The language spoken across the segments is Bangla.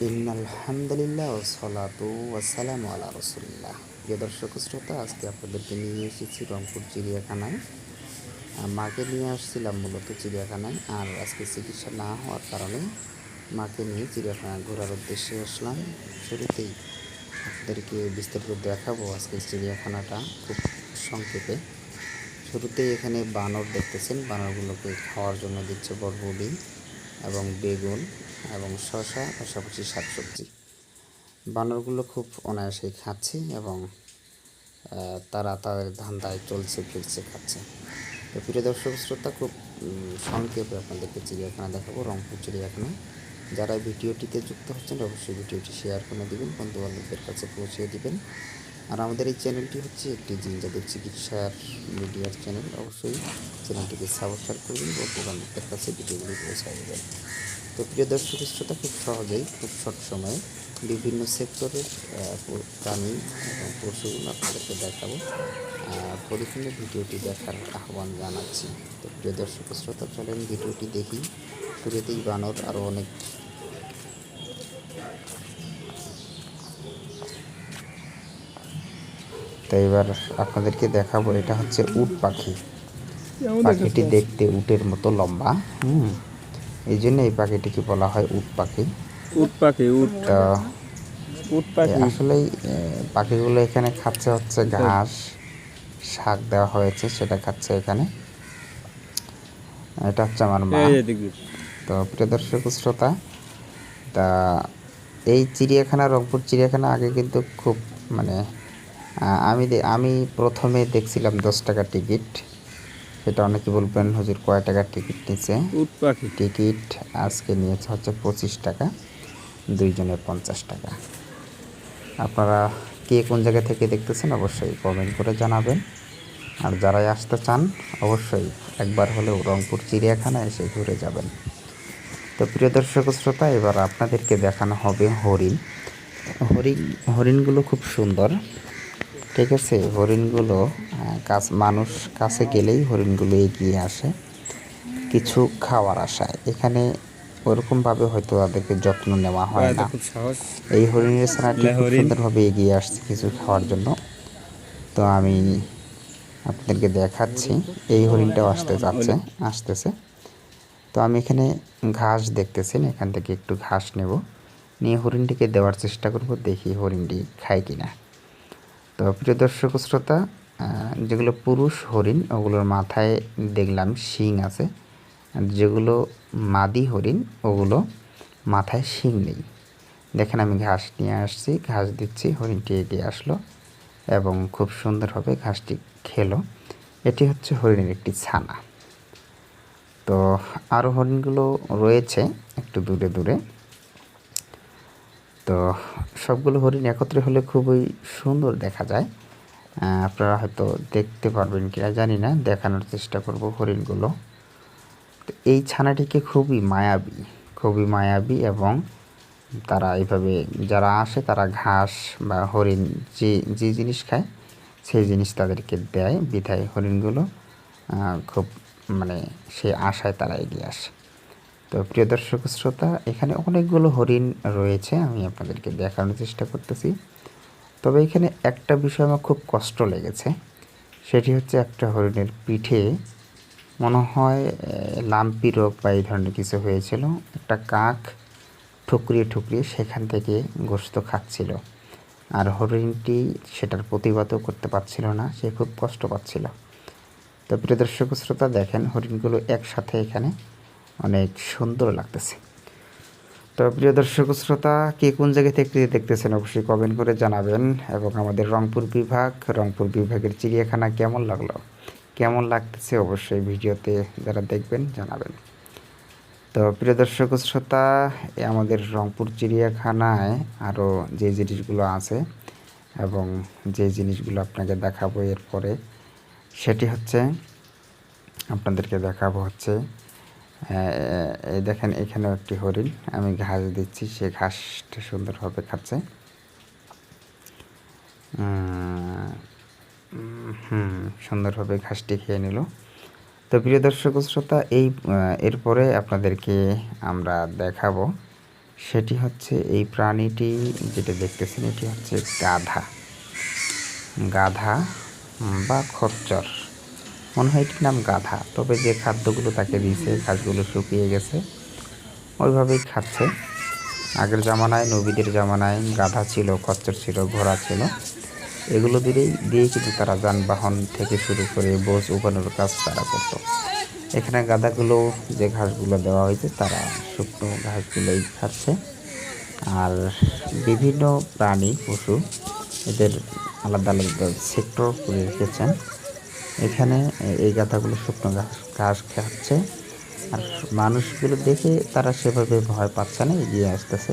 ইন্নাল হামদুলিল্লাহ ওয়াসসালাতু ওয়াসসালামু আলা রাসূলিল্লাহ। প্রিয় দর্শক শ্রোতা, আজকে আপনাদেরকে নিয়ে এসেছি রংপুর চিড়িয়াখানায়। মাকে নিয়ে আসছিলাম মূলত চিড়িয়াখানায়, আর আজকে চিকিৎসা না হওয়ার কারণে মাকে নিয়ে চিড়িয়াখানা ঘোরার উদ্দেশ্যে আসলাম। শুরুতেই আপনাদেরকে বিস্তারিত দেখাবো আজকে চিড়িয়াখানাটা খুব সংক্ষেপে। শুরুতেই এখানে বানর দেখতেছেন, বানরগুলোকে খাওয়ার জন্য দিচ্ছে বরবটি এবং বেগুন এবং শসা, পাশাপাশি শাকসবজি। বানরগুলো খুব অনায়াসেই খাচ্ছে এবং তারা তাদের ধান্দায় চলছে ফিরছে খাচ্ছে। তো প্রিয় দর্শক শ্রোতা, খুব সংক্ষেপে আপনাদেরকে চিড়িয়াখানা দেখাবো, রংপুর চিড়িয়াখানা। যারা ভিডিওটিতে যুক্ত হচ্ছেন অবশ্যই ভিডিওটি শেয়ার করে দিবেন, বন্ধুবান্ধবদের কাছে পৌঁছে দিবেন। আর আমাদের এই চ্যানেলটি হচ্ছে একটি জিনজাদের চিকিৎসার মিডিয়ার চ্যানেল। অবশ্যই চ্যানেলটিকে সাবস্ক্রাইব করবেন, বন্ধুবান্ধবদের কাছে ভিডিওগুলি পৌঁছে দেবেন। তো প্রিয় দর্শক শ্রোতা, খুব সহজেই খুব শর্ট সময়ে বিভিন্ন সেক্টরের প্রাণী এবং পশুগুলো আপনাদেরকে দেখাবো। পরিপূর্ণ ভিডিওটি দেখার আহ্বান জানাচ্ছি। তো প্রিয় দর্শক শ্রোতা, চলেন ভিডিওটি দেখি। শুরুতেই বানর আরও অনেক তো এবার আপনাদেরকে দেখাবো, এটা হচ্ছে উট পাখি। পাখিটি দেখতে উটের মতো লম্বা, এই জন্য এই পাখিটিকে বলা হয় উট পাখি। উট পাখি উট পাখি আসলেই পাখিগুলো এখানে খাচ্ছে হচ্ছে ঘাস, শাক দেওয়া হয়েছে সেটা খাচ্ছে এখানে। এটা হচ্ছে আমার মা। তো প্রিয় দর্শক শ্রোতা, তা এই চিড়িয়াখানা, রংপুর চিড়িয়াখানা আগে কিন্তু খুব মানে আমি প্রথমে দেখছিলাম 10 টাকা টিকিট। সেটা অনেকে বলবেন হুজুর কয় টাকার টিকিট নিচ্ছে। টিকিট আজকে নিয়েছে হচ্ছে 25 টাকা, দুইজনের 50 টাকা। আপনারা কে কোন জায়গা থেকে দেখতেছেন অবশ্যই কমেন্ট করে জানাবেন। আর যারাই আসতে চান অবশ্যই একবার হলেও রংপুর চিড়িয়াখানায় এসে ঘুরে যাবেন। তো প্রিয় দর্শক শ্রোতা, এবার আপনাদেরকে দেখানো হবে হরিণ। হরিণগুলো খুব সুন্দর, ঠিক আছে। হরিণগুলো মানুষ কাছে গেলেই হরিণগুলো এগিয়ে আসে কিছু খাওয়ার আশায়। এখানে ওরকমভাবে হয়তো তাদেরকে যত্ন নেওয়া হয় না। এই হরিণের ছানাটি খুব সুন্দরভাবে এগিয়ে আসছে কিছু খাওয়ার জন্য। তো আমি আপনাদেরকে দেখাচ্ছি, এই হরিণটাও আসতেছে। তো আমি এখানে ঘাস দেখতেছেন, এখান থেকে একটু ঘাস নেব, নিয়ে হরিণটিকে দেওয়ার চেষ্টা করব, দেখি হরিণটি খায় কিনা। তো প্রিয় দর্শক শ্রোতা, যেগুলো পুরুষ হরিণ ওগুলোর মাথায় দেখলাম শিং আছে, আর যেগুলো মাদি হরিণ ওগুলো মাথায় শিং নেই। দেখেন আমি ঘাস নিয়ে আসছি, ঘাস দিচ্ছি, হরিণটি এগিয়ে আসলো এবং খুব সুন্দরভাবে ঘাসটি খেলো। এটি হচ্ছে হরিণের একটি ছানা। তো আরও হরিণগুলো রয়েছে একটু দূরে দূরে। তো সবগুলো হরিণ একত্রে হলে খুবই সুন্দর দেখা যায়। আপনারা হয়তো দেখতে পারবেন কিনা জানি না, দেখানোর চেষ্টা করব হরিণগুলো। তো এই ছানাটিকে খুবই মায়াবী এবং তারা এইভাবে যারা আসে তারা ঘাস বা হরিণ যে জিনিস খায় সেই জিনিস তাদেরকে দেয়, বিধায় হরিণগুলো খুব মানে সে আশায় তারা এগিয়ে আসে। তো প্রিয় দর্শক শ্রোতা, এখানে অনেকগুলো হরিণ রয়েছে, আমি আপনাদেরকে দেখানোর চেষ্টা করতেছি। তবে এখানে একটা বিষয় আমার খুব কষ্ট লেগেছে, সেটি হচ্ছে একটা হরিণের পিঠে মনে হয় লাম্পি রোগ বা এই ধরনের কিছু হয়েছিল। একটা কাক ঠুকরিয়ে সেখান থেকে গোশত খাচ্ছিল, আর হরিণটি সেটার প্রতিবাদও করতে পারছিল না, সে খুব কষ্ট পাচ্ছিল। তো প্রিয় দর্শক শ্রোতা, দেখেন হরিণগুলো একসাথে এখানে অনেক সুন্দর লাগতেছে। তো প্রিয় দর্শক শ্রোতা, কে কোন জায়গা থেকে দেখতেছেন অবশ্যই কমেন্ট করে জানাবেন। এবং আমাদের রংপুর বিভাগের চিড়িয়াখানা কেমন লাগতেছে অবশ্যই ভিডিওতে যারা দেখবেন জানাবেন। তো প্রিয় দর্শক শ্রোতা, আমাদের রংপুর চিড়িয়াখানায় আরও যে জিনিসগুলো আছে এবং যে জিনিসগুলো আপনাকে দেখাবো এরপরে, সেটি হচ্ছে আপনাদেরকে দেখাবো হচ্ছে এই দেখেন এখানেও একটি হরিণ, আমি ঘাস দিচ্ছি, সে ঘাসটা সুন্দরভাবে খাচ্ছে। সুন্দরভাবে ঘাসটি খেয়ে নিল। তো প্রিয় দর্শক শ্রোতা, এরপরে আপনাদেরকে আমরা দেখাবো সেটি হচ্ছে এই প্রাণীটি যেটা দেখতেছেন এটি হচ্ছে গাধা। গাধা বা খচ্চর, মনে হয় এটির নাম গাধা। তবে যে খাদ্যগুলো তাকে দিয়েছে ঘাসগুলো শুকিয়ে গেছে, ওইভাবেই খাচ্ছে। আগের জামানায়, নবীদের জামানায় গাধা ছিল, খচ্চর ছিল, ঘোড়া ছিল, এগুলো দিয়েই কিন্তু তারা যানবাহন থেকে শুরু করে বোঝ উঠানোর কাজ তারা করতো। এখানে গাধাগুলো যে ঘাসগুলো দেওয়া হয়েছে তারা শুকনো ঘাসগুলোই খাচ্ছে। আর বিভিন্ন প্রাণী পশু এদের আলাদা আলাদা সেক্টর করে রেখেছেন। এখানে এই গাধাগুলো শুকনো ঘাস খাচ্ছে, আর মানুষগুলো দেখে তারা সেভাবে ভয় পাচ্ছে না, এগিয়ে আসতেছে।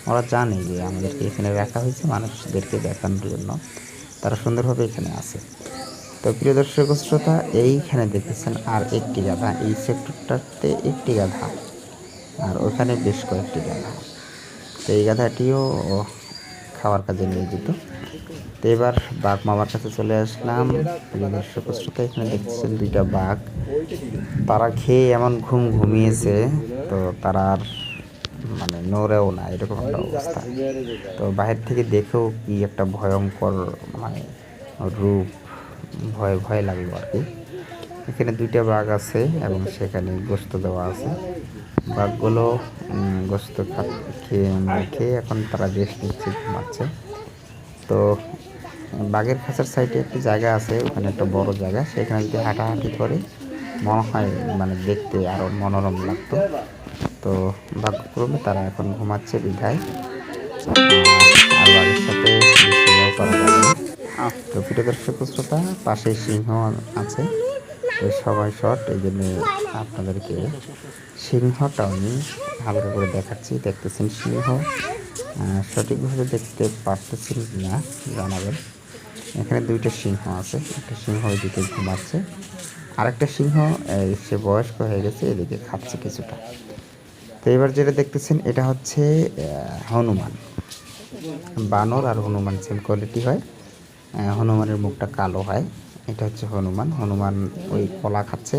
ওরা জানে যে আমাদেরকে এখানে রাখা হয়েছে মানুষদেরকে দেখানোর জন্য, তারা সুন্দরভাবে এখানে আছে। তো প্রিয় দর্শক শ্রোতা, এইখানে দেখতেছেন আর একটি গাধা, এই সেক্টরটাতে একটি গাধা, আর ওখানে বেশ কয়েকটি গাধা। তো এই গাধাটিও খাওয়ার কাজে নিয়োজিত। তো এবার বাঘ মামার কাছে চলে আসলাম। প্রিয় দর্শক শ্রোতা, এখানে দেখতেছেন দুইটা বাঘ, তারা খেয়ে এমন ঘুমিয়েছে, তো তারা আর মানে নড়েও না, এরকম একটা অবস্থা। তো বাহির থেকে দেখেও কি একটা ভয়ঙ্কর মানে রূপ, ভয় ভয় লাগলো আর কি। এখানে দুইটা বাঘ আছে এবং সেখানে গোস্ত দেওয়া আছে। বাঘগুলো গোস্ত খেয়ে এখন তারা রেস্ট নিচ্ছে, ঘুমাচ্ছে। তো বাঘের খাঁচার সাইডে একটি জায়গা আছে, ওখানে একটা বড় জায়গা, সেখানে যদি হাঁটাহাঁটি করে মনে হয় মানে দেখতে আরও মনোরম লাগতো। তো ভাগ্যক্রমে তারা এখন ঘুমাচ্ছে বিধায় আর বাঘের সাথে বেশিও করা যাবে না। তো প্রিয় দর্শক শ্রোতা, পাশে সিংহ আছে, ওই সময় শট, এই জন্য আপনাদেরকে সিংহটা আমি হালকা করে দেখাচ্ছি। দেখতেছেন সিংহ, সঠিকভাবে দেখতে পারতেছেন না জানাবেন। এখানে দুইটা সিংহ আছে, একটা সিংহ ওইদিকে ঘুমাচ্ছে, আরেকটা সিংহ সে বয়স্ক হয়ে গেছে, এদিকে খাচ্ছে কিছুটা। তো এবার যেটা দেখতেছেন এটা হচ্ছে হনুমান। বানর আর হনুমান সেম কোয়ালিটি হয়, হনুমানের মুখটা কালো হয়। এটা হচ্ছে হনুমান। হনুমান ওই কলা খাচ্ছে,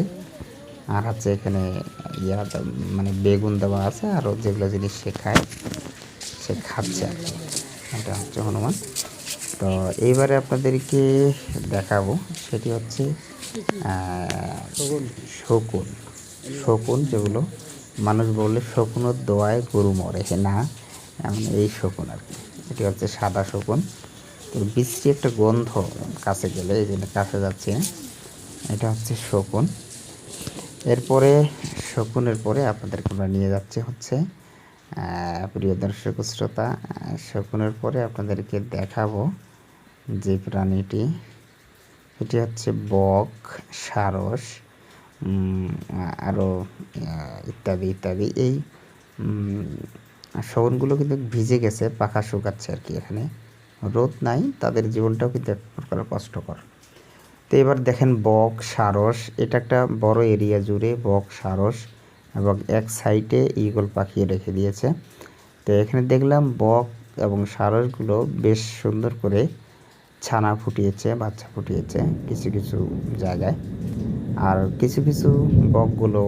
আর হচ্ছে এখানে মানে বেগুন দেওয়া আছে, আরও যেগুলো জিনিস সে খায় সে খাচ্ছে আর কি। এটা হচ্ছে হনুমান। তো এইবারে আপনাদেরকে দেখাবো, সেটি হচ্ছে শকুন। শকুন যেগুলো মানুষ বললে শকুনের দোয়ায় গরু মরে না, এমন এই শকুন আর কি। এটি হচ্ছে সাদা শকুন। তো বিশ্রী একটা গন্ধ কাছে গেলে, এই জন্য কাছে যাচ্ছে না। এটা হচ্ছে শকুন। এরপরে শকুনের পরে আপনাদেরকে আমরা নিয়ে যাচ্ছে হচ্ছে প্রিয় দর্শক শ্রোতা, শকুনের পরে আপনাদেরকে দেখাবো যে প্রাণীটি, এটি হচ্ছে বক, সারস, আরও ইত্যাদি ইত্যাদি। এই শকুনগুলো কিন্তু ভিজে গেছে, পাখা শুকাচ্ছে আর কি। এখানে রোদ নাই, তাদের জীবনটাও কিন্তু এক প্রকার কষ্টকর। তো এবার দেখেন বক, সারস, এটা একটা বড় এরিয়া জুড়ে বক, সারস এবং এক সাইডে ঈগল পাখি রেখে দিয়েছে। তো এখানে দেখলাম বক এবং সারসগুলো বেশ সুন্দর করে ছানা ফুটিয়েছে, বাচ্চা ফুটিয়েছে কিছু কিছু জায়গায়, আর কিছু কিছু বকগুলো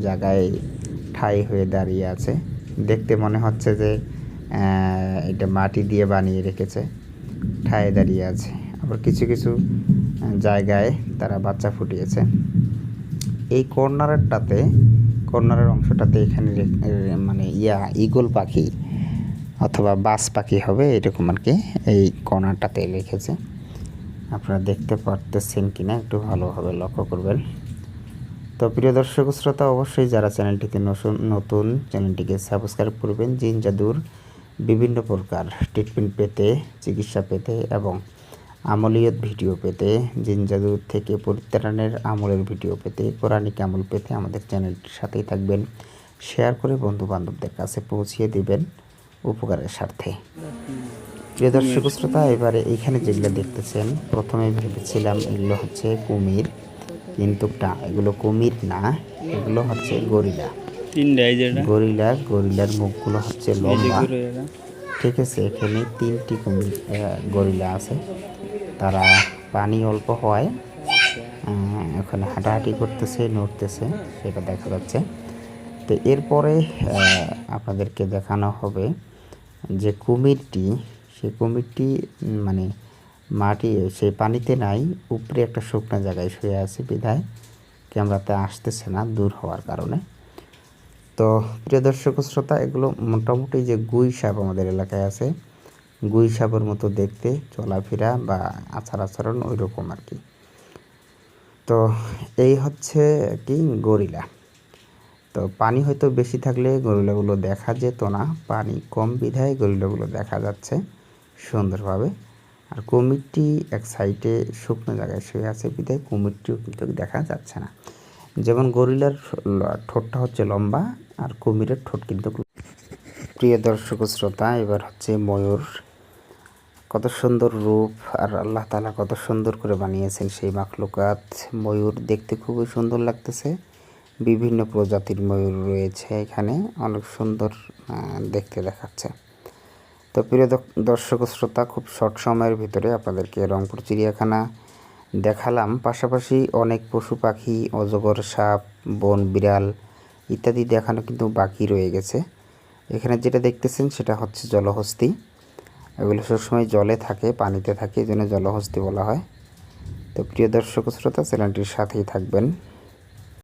জায়গায় ঠাই হয়ে দাঁড়িয়ে আছে। দেখতে মনে হচ্ছে যে এটা মাটি দিয়ে বানিয়ে রেখেছে, ঠায় দাঁড়িয়ে আছে। আবার কিছু কিছু জায়গায় তারা বাচ্চা ফুটিয়েছে। এই কর্নারের অংশটাতে এখানে মানে ঈগল পাখি অথবা বাজ পাখি হবে এরকম আর কি, এই কর্নারটাতে রেখেছে। আপনারা দেখতে পারতেছেন কিনা একটু ভালোভাবে লক্ষ্য করবেন। তো প্রিয় দর্শক শ্রোতা, অবশ্যই যারা চ্যানেলটিতে নতুন চ্যানেলটিকে সাবস্ক্রাইব করবেন। জিন জাদুর বিভিন্ন প্রকার ট্রিটমেন্ট পেতে, চিকিৎসা পেতে এবং আমলিয়ত ভিডিও পেতে, জিন জাদুর থেকে পরিত্রাণের আমলের ভিডিও পেতে, কোরআনিক আমল পেতে আমাদের চ্যানেলটির সাথেই থাকবেন। শেয়ার করে বন্ধু বান্ধবদের কাছে পৌঁছিয়ে দিবেন উপকারের স্বার্থে। প্রিয় দর্শক শ্রোতা, এবারে এইখানে যেগুলো দেখতেছেন, প্রথমে ভেবেছিলাম এগুলো হচ্ছে কুমির, কিন্তু এগুলো কুমির না, এগুলো হচ্ছে গরিলা। গরিলার মুখগুলো হচ্ছে লম্বা, ঠিক আছে। এখানে 3টি গরিলা আছে, তারা পানি অল্প হওয়ায় ওখানে হাঁটাহাঁটি করতেছে, নড়তেছে, সেটা দেখা যাচ্ছে। তো এরপরে আপনাদেরকে দেখানো হবে যে কুমিরটি, সেই কুমিরটি মানে মাটি সেই পানিতে নাই, উপরে একটা শুকনো জায়গায় শুয়ে আছে বিধায় ক্যামেরাতে আসতেছে না দূর হওয়ার কারণে। তো প্রিয় দর্শক শ্রোতা, এগুলো মোটামুটি যে গুই সাপ আমাদের এলাকায় আছে, গুই সাপের মতো দেখতে, চলাফেরা বা আচার আচরণ ওই রকম আর কি। তো এই হচ্ছে কি গরিলা। তো পানি হয়তো বেশি থাকলে গরিলাগুলো দেখা যেত না, পানি কম বিধায় গরিলাগুলো দেখা যাচ্ছে সুন্দরভাবে। আর কুমিরটি এক সাইডে শুকনো জায়গায় শুয়ে আছে বিধায় কুমিরটিও কিন্তু দেখা যাচ্ছে না। যেমন গরিলার ঠোঁটটা হচ্ছে লম্বা আর কুমিরের ঠোঁট কিন্তু। প্রিয় দর্শক শ্রোতা, এবার হচ্ছে ময়ূর। কত সুন্দর রূপ, আর আল্লাহ তাআলা কত সুন্দর করে বানিয়েছেন সেই মাখলুকাত। ময়ূর দেখতে খুবই সুন্দর লাগতেছে। বিভিন্ন প্রজাতির ময়ূর রয়েছে এখানে, অনেক সুন্দর দেখতে দেখাচ্ছে। তো প্রিয় দর্শক শ্রোতা, খুব শর্ট সময়ের ভিতরে আপনাদেরকে রংপুর চিড়িয়াখানা দেখালাম, পাশাপাশি অনেক পশু পাখি, অজগর সাপ, বন বিড়াল ইত্যাদি দেখানো কিন্তু বাকি রয়ে গেছে। এখানে যেটা দেখতেছেন সেটা হচ্ছে জলহস্তী। এগুলো সবসময় জলে থাকে, পানিতে থাকে, এই জন্য জলহস্তী বলা হয়। তো প্রিয় দর্শক শ্রোতা, চ্যানেলটির সাথেই থাকবেন।